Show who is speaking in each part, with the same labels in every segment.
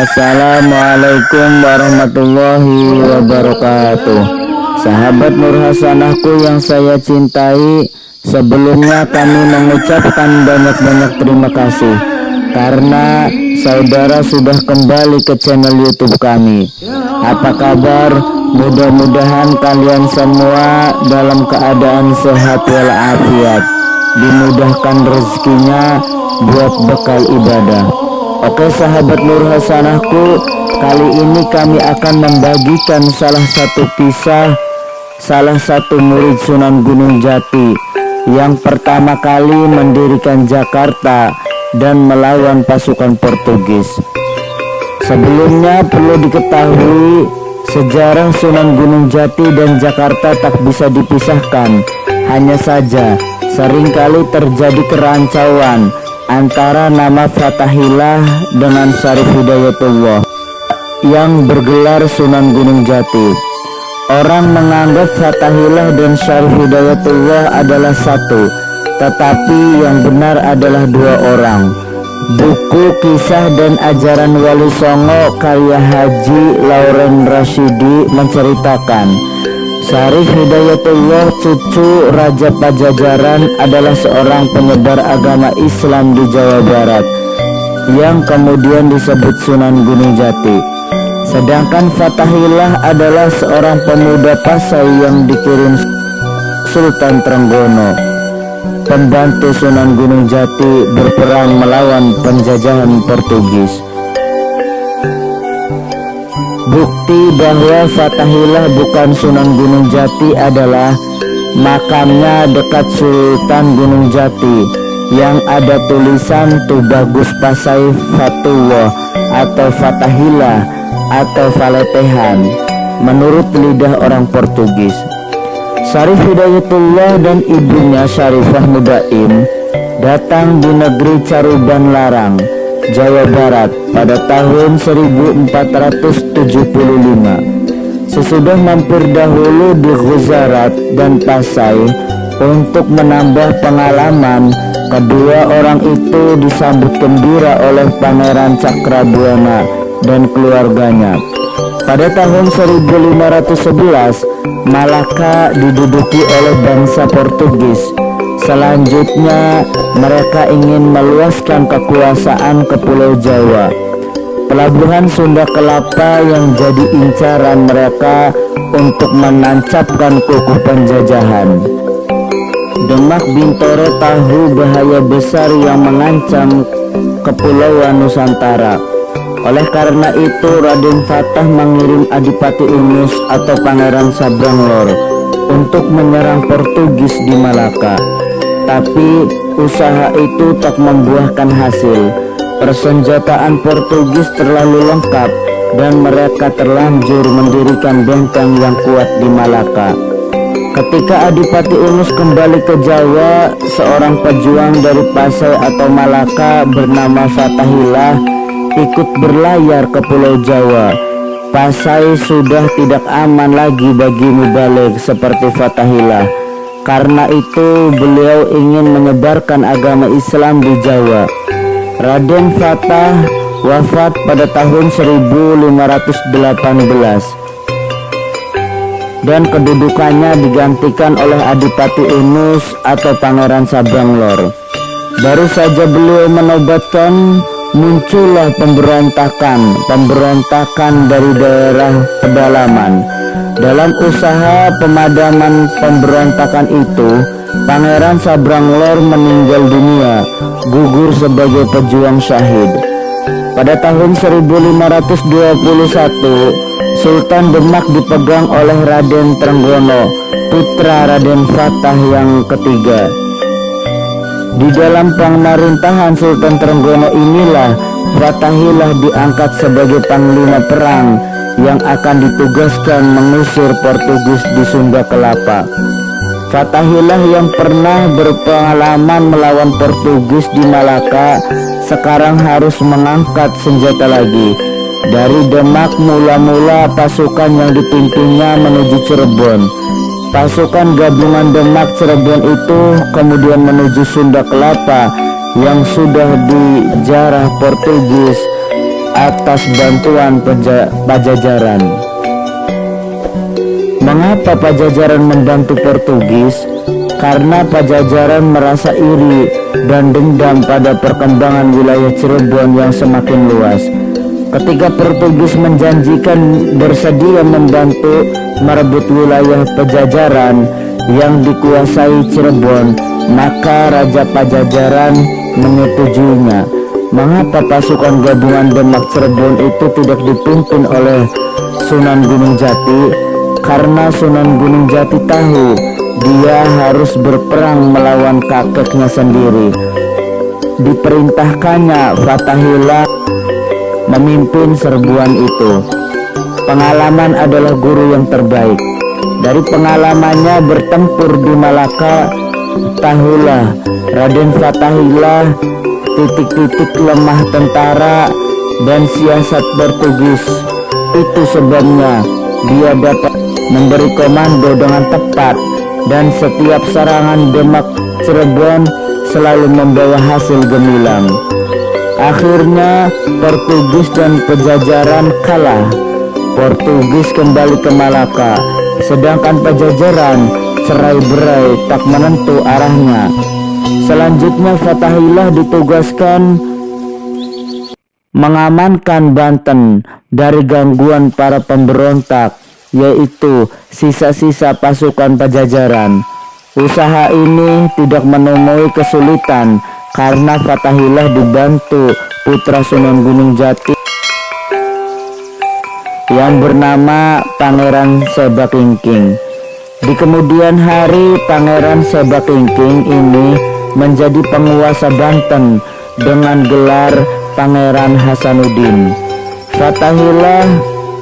Speaker 1: Assalamualaikum warahmatullahi wabarakatuh. Sahabat Nur Hasanahku yang saya cintai, sebelumnya kami mengucapkan banyak-banyak terima kasih karena saudara sudah kembali ke channel YouTube kami. Apa kabar? Mudah-mudahan kalian semua dalam keadaan sehat walafiat, dimudahkan rezekinya buat bekal ibadah. Oke sahabat Nur Hasanahku, kali ini kami akan membagikan salah satu kisah salah satu murid Sunan Gunung Jati yang pertama kali mendirikan Jakarta dan melawan pasukan Portugis. Sebelumnya perlu diketahui, sejarah Sunan Gunung Jati dan Jakarta tak bisa dipisahkan. Hanya saja seringkali terjadi kerancauan antara nama Fathahillah dengan Syarif Hidayatullah yang bergelar Sunan Gunung Jati. Orang menganggap Fathahillah dan Syarif Hidayatullah adalah satu, tetapi yang benar adalah dua orang. Buku Kisah dan Ajaran Wali Songo karya Haji Lauren Rasyidi menceritakan, Syarif Hidayatullah, cucu Raja Pajajaran, adalah seorang penyebar agama Islam di Jawa Barat yang kemudian disebut Sunan Gunung Jati. Sedangkan Fathahillah adalah seorang pemuda Pasai yang dikirim Sultan Trenggono, pembantu Sunan Gunung Jati, berperang melawan penjajahan Portugis. Bukti bahwa Fathahillah bukan Sunan Gunung Jati adalah makamnya dekat Sultan Gunung Jati yang ada tulisan Tubagus Pasai Fatullah atau Fathahillah atau Faletehan menurut lidah orang Portugis. Syarif Hidayatullah dan ibunya Syarifah Mudaim datang di negeri Caruban Larang, Jawa Barat pada tahun 1475. Sesudah mampir dahulu di Gujarat dan Pasai untuk menambah pengalaman, kedua orang itu disambut gembira oleh Pangeran Cakrabuana dan keluarganya. Pada tahun 1511, Malaka diduduki oleh bangsa Portugis. Selanjutnya mereka ingin meluaskan kekuasaan ke Pulau Jawa. Pelabuhan Sunda Kelapa yang jadi incaran mereka untuk menancapkan kukuh penjajahan. Demak Bintoro tahu bahaya besar yang mengancam Kepulauan Nusantara. Oleh karena itu Raden Fatah mengirim Adipati Unus atau Pangeran Sabranglor untuk menyerang Portugis di Malaka. Tapi usaha itu tak membuahkan hasil. Persenjataan Portugis terlalu lengkap dan mereka terlanjur mendirikan benteng yang kuat di Malaka. Ketika Adipati Unus kembali ke Jawa, seorang pejuang dari Pasai atau Malaka bernama Fathahillah ikut berlayar ke Pulau Jawa. Pasai sudah tidak aman lagi bagi mubalik seperti Fathahillah. Karena itu beliau ingin menyebarkan agama Islam di Jawa. Raden Fatah wafat pada tahun 1518 dan kedudukannya digantikan oleh Adipati Unus atau Pangeran Sabranglor. Baru saja beliau menobatkan, muncullah pemberontakan dari daerah pedalaman. Dalam usaha pemadaman pemberontakan itu, Pangeran Sabranglor meninggal dunia, gugur sebagai pejuang syahid. Pada tahun 1521, Sultan Demak dipegang oleh Raden Trenggono, putra Raden Fatah yang ketiga. Di dalam pemerintahan Sultan Trenggono inilah Fathahillah diangkat sebagai panglima perang yang akan ditugaskan mengusir Portugis di Sunda Kelapa. Fathahillah yang pernah berpengalaman melawan Portugis di Malaka sekarang harus mengangkat senjata lagi. Dari Demak mula-mula pasukan yang dipimpinnya menuju Cirebon. Pasukan gabungan Demak Cirebon itu kemudian menuju Sunda Kelapa yang sudah dijarah Portugis atas bantuan Pajajaran. Mengapa Pajajaran membantu Portugis? Karena Pajajaran merasa iri dan dendam pada perkembangan wilayah Cirebon yang semakin luas. Ketika Portugis menjanjikan bersedia membantu merebut wilayah Pajajaran yang dikuasai Cirebon, maka Raja Pajajaran menyetujuinya. Mengapa pasukan gabungan Demak Cirebon itu tidak dipimpin oleh Sunan Gunung Jati? Karena Sunan Gunung Jati tahu dia harus berperang melawan kakeknya sendiri. Diperintahkannya Fatahillah memimpin serbuan itu. Pengalaman adalah guru yang terbaik. Dari pengalamannya bertempur di Malaka, tahulah Raden Fatahillah titik-titik lemah tentara dan siasat Portugis. Itu sebabnya dia dapat memberi komando dengan tepat, dan setiap serangan Demak Cirebon selalu membawa hasil gemilang. Akhirnya Portugis dan Pajajaran kalah. Portugis kembali ke Malaka, sedangkan Pajajaran cerai-berai tak menentu arahnya. Selanjutnya Fatahillah ditugaskan mengamankan Banten dari gangguan para pemberontak, yaitu sisa-sisa pasukan Pajajaran. Usaha ini tidak menemui kesulitan karena Fatahillah dibantu putra Sunan Gunung Jati yang bernama Pangeran Sebakingking. Di kemudian hari, Pangeran Sebakingking ini menjadi penguasa Banten dengan gelar Pangeran Hasanuddin. Fatahillah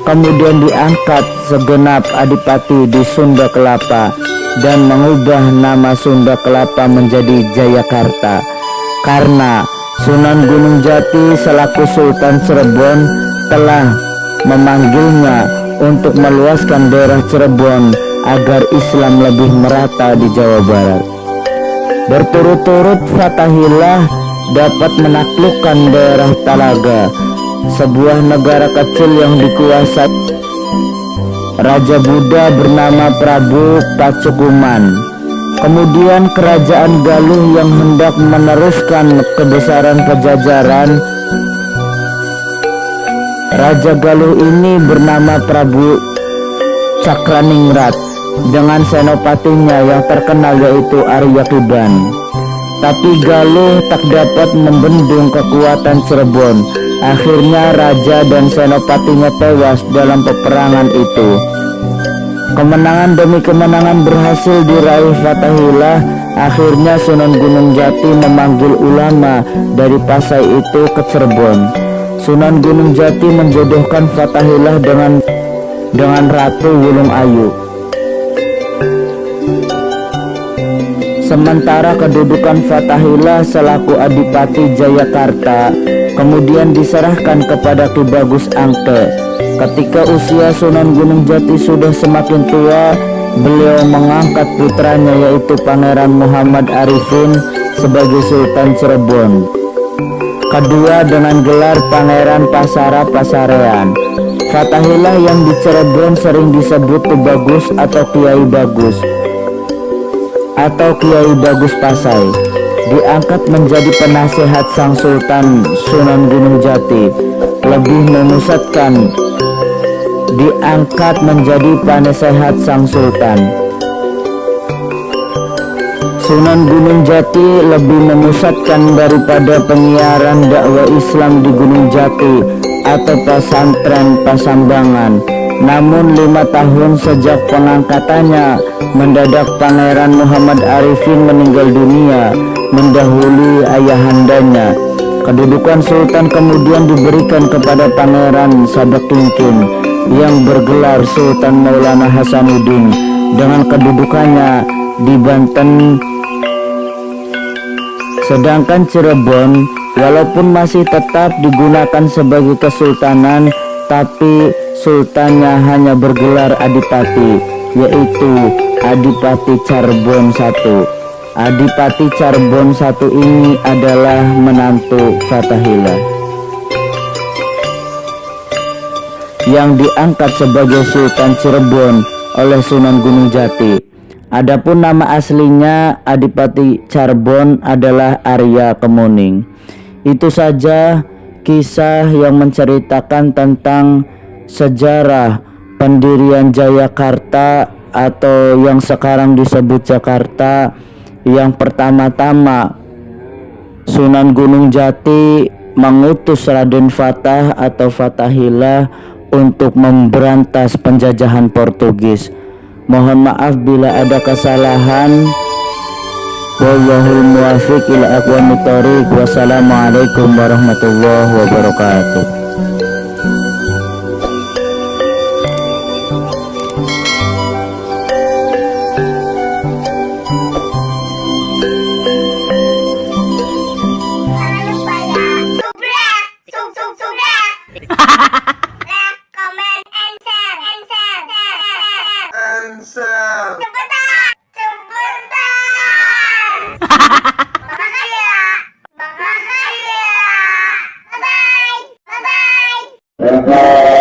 Speaker 1: kemudian diangkat segenap adipati di Sunda Kelapa dan mengubah nama Sunda Kelapa menjadi Jayakarta, karena Sunan Gunung Jati selaku Sultan Cirebon telah memanggilnya untuk meluaskan daerah Cirebon agar Islam lebih merata di Jawa Barat. Berturut-turut Fatahillah dapat menaklukkan daerah Talaga, sebuah negara kecil yang dikuasai Raja Buddha bernama Prabu Pacukuman. Kemudian kerajaan Galuh yang hendak meneruskan kebesaran Pajajaran. Raja Galuh ini bernama Prabu Cakraningrat dengan senopatinya yang terkenal yaitu Arya Tuban. Tapi Galuh tak dapat membendung kekuatan Cirebon. Akhirnya raja dan senopatinya tewas dalam peperangan itu. Kemenangan demi kemenangan berhasil diraih Fatahillah. Akhirnya Sunan Gunung Jati memanggil ulama dari Pasai itu ke Cirebon. Sunan Gunung Jati menjodohkan Fatahillah dengan Ratu Wulung Ayu. Sementara kedudukan Fatahillah selaku Adipati Jayakarta kemudian diserahkan kepada Ki Bagus Angke. Ketika usia Sunan Gunung Jati sudah semakin tua, beliau mengangkat putranya yaitu Pangeran Muhammad Arifin sebagai Sultan Cirebon. Kedua dengan gelar Pangeran Pasara Pasarean. Fatahillah yang di Cirebon sering disebut Ki Bagus atau Kiai Bagus atau Kiai Bagus Pasai, diangkat menjadi penasehat sang Sultan Sunan Gunung Jati. Lebih memusatkan, diangkat menjadi penasehat sang Sultan. Sunan Gunung Jati lebih memusatkan daripada penyiaran dakwah Islam di Gunung Jati atau pesantren Pasambangan. Namun 5 tahun sejak pengangkatannya, mendadak Pangeran Muhammad Arifin meninggal dunia mendahului ayahandanya. Kedudukan Sultan kemudian diberikan kepada Pangeran Sebakingking yang bergelar Sultan Maulana Hasanuddin dengan kedudukannya di Banten. Sedangkan Cirebon walaupun masih tetap digunakan sebagai kesultanan, tapi sultannya hanya bergelar adipati, yaitu Adipati Cirebon I. Adipati Cirebon I ini adalah menantu Fatahillah. yang diangkat sebagai Sultan Cirebon oleh Sunan Gunung Jati. Adapun nama aslinya Adipati Charbon adalah Arya Kemuning. Itu saja kisah yang menceritakan tentang sejarah pendirian Jayakarta atau yang sekarang disebut Jakarta. Yang pertama-tama, Sunan Gunung Jati mengutus Raden Fatah atau Fatahillah untuk memberantas penjajahan Portugis. Mohon maaf bila ada kesalahan. Wallahul muwaffiq ila aqwamit thoriq. Wassalamualaikum warahmatullahi wabarakatuh.
Speaker 2: Cepetan, cepetan. Makasih ya. Makasih ya. Bye bye. Bye bye.